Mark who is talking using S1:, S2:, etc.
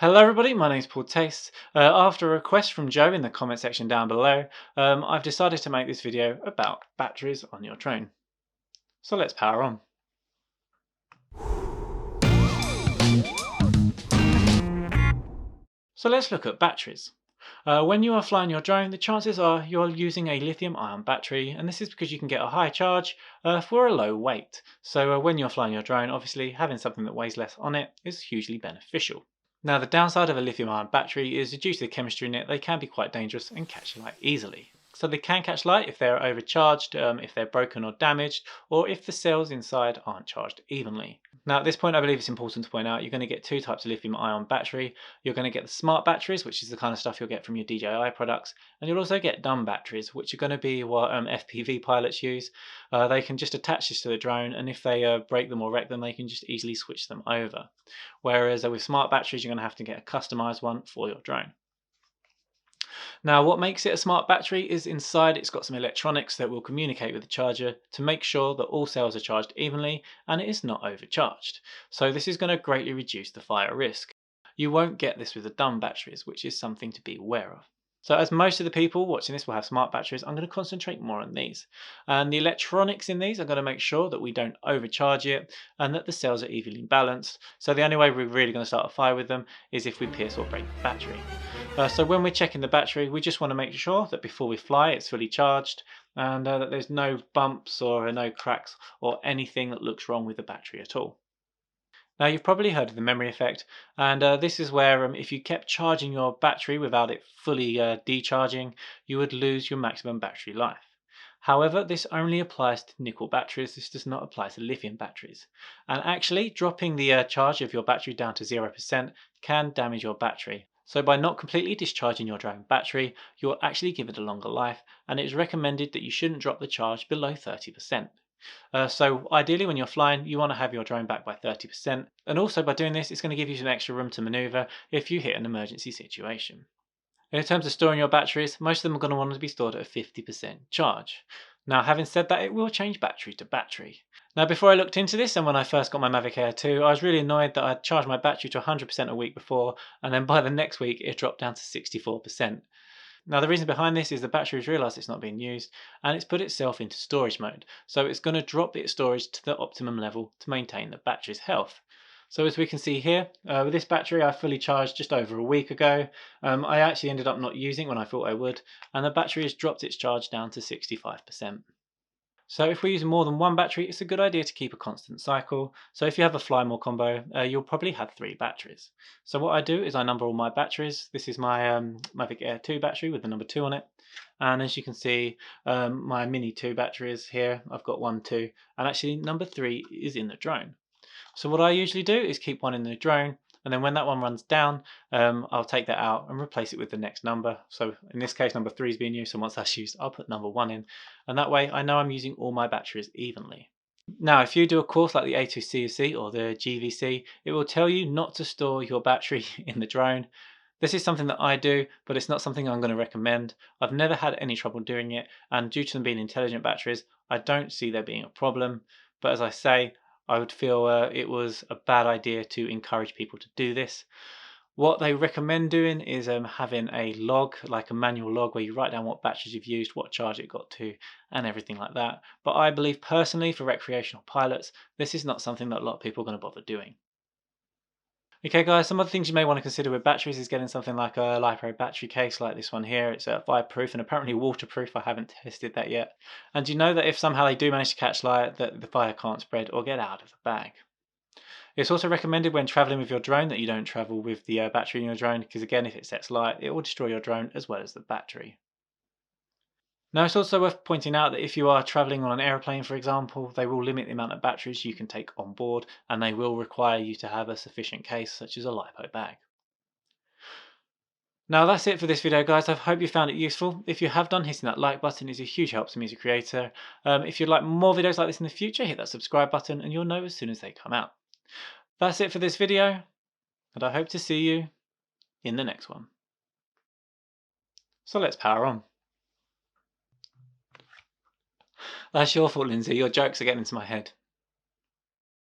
S1: Hello everybody, my name is Paul Taste. After a request from Joe in the comment section down below, I've decided to make this video about batteries on your drone. So let's power on. So let's look at batteries. When you are flying your drone, the chances are you're using a lithium-ion battery, and this is because you can get a high charge for a low weight. So when you're flying your drone, obviously having something that weighs less on it is hugely beneficial. Now the downside of a lithium-ion battery is due to the chemistry in it, they can be quite dangerous and catch light easily. So they can catch light if they're overcharged, if they're broken or damaged, or if the cells inside aren't charged evenly. Now at this point I believe it's important to point out you're going to get two types of lithium-ion battery. You're going to get the smart batteries, which is the kind of stuff you'll get from your DJI products, and you'll also get dumb batteries, which are going to be what FPV pilots use. They can just attach this to the drone, and if they break them or wreck them, they can just easily switch them over. Whereas with smart batteries, you're going to have to get a customized one for your drone. Now, what makes it a smart battery is inside it's got some electronics that will communicate with the charger to make sure that all cells are charged evenly and it is not overcharged. So this is going to greatly reduce the fire risk. You won't get this with the dumb batteries, which is something to be aware of. So as most of the people watching this will have smart batteries, I'm going to concentrate more on these. And the electronics in these are going to make sure that we don't overcharge it and that the cells are evenly balanced. So the only way we're really going to start a fire with them is if we pierce or break the battery. So when we're checking the battery, we just want to make sure that before we fly it's fully charged and that there's no bumps or no cracks or anything that looks wrong with the battery at all. Now you've probably heard of the memory effect, and this is where if you kept charging your battery without it fully decharging, you would lose your maximum battery life. However, this only applies to nickel batteries, this does not apply to lithium batteries. And actually, dropping the charge of your battery down to 0% can damage your battery. So by not completely discharging your drone battery, you'll actually give it a longer life, and it is recommended that you shouldn't drop the charge below 30%. So ideally when you're flying, you want to have your drone back by 30%. And also by doing this, it's going to give you some extra room to maneuver if you hit an emergency situation. In terms of storing your batteries, most of them are going to want to be stored at a 50% charge. Now having said that, it will change battery to battery. Now before I looked into this and when I first got my Mavic Air 2, I was really annoyed that I'd charged my battery to 100% a week before and then by the next week it dropped down to 64%. Now the reason behind this is the battery has realised it's not being used and it's put itself into storage mode. So it's going to drop its storage to the optimum level to maintain the battery's health. So as we can see here, with this battery I fully charged just over a week ago. I actually ended up not using it when I thought I would, and the battery has dropped its charge down to 65%. So if we're using more than one battery, it's a good idea to keep a constant cycle. So if you have a fly more combo, you'll probably have 3 batteries. So what I do is I number all my batteries. This is my Mavic Air 2 battery with the number 2 on it. And as you can see, my Mini 2 batteries here, I've got 1, 2, and actually number 3 is in the drone. So what I usually do is keep one in the drone, and then when that one runs down, I'll take that out and replace it with the next number. So in this case, number 3 is being used, so once that's used, I'll put number 1 in, and that way I know I'm using all my batteries evenly. Now, if you do a course like the A2CC or the GVC, it will tell you not to store your battery in the drone. This is something that I do, but it's not something I'm going to recommend. I've never had any trouble doing it, and due to them being intelligent batteries, I don't see there being a problem. But as I say, I would feel it was a bad idea to encourage people to do this. What they recommend doing is having a log, like a manual log, where you write down what batteries you've used, what charge it got to, and everything like that. But I believe personally, for recreational pilots, this is not something that a lot of people are going to bother doing. Okay guys, some other things you may want to consider with batteries is getting something like a LiPo battery case like this one here. It's fireproof and apparently waterproof. I haven't tested that yet. And you know that if somehow they do manage to catch light, that the fire can't spread or get out of the bag. It's also recommended when traveling with your drone that you don't travel with the battery in your drone, because again, if it sets light, it will destroy your drone as well as the battery. Now it's also worth pointing out that if you are travelling on an aeroplane, for example, they will limit the amount of batteries you can take on board, and they will require you to have a sufficient case such as a LiPo bag. Now that's it for this video guys, I hope you found it useful. If you have done, hitting that like button is a huge help to me as a creator. If you'd like more videos like this in the future, hit that subscribe button and you'll know as soon as they come out. That's it for this video, and I hope to see you in the next one. So let's power on. That's your fault, Lindsay. Your jokes are getting into my head.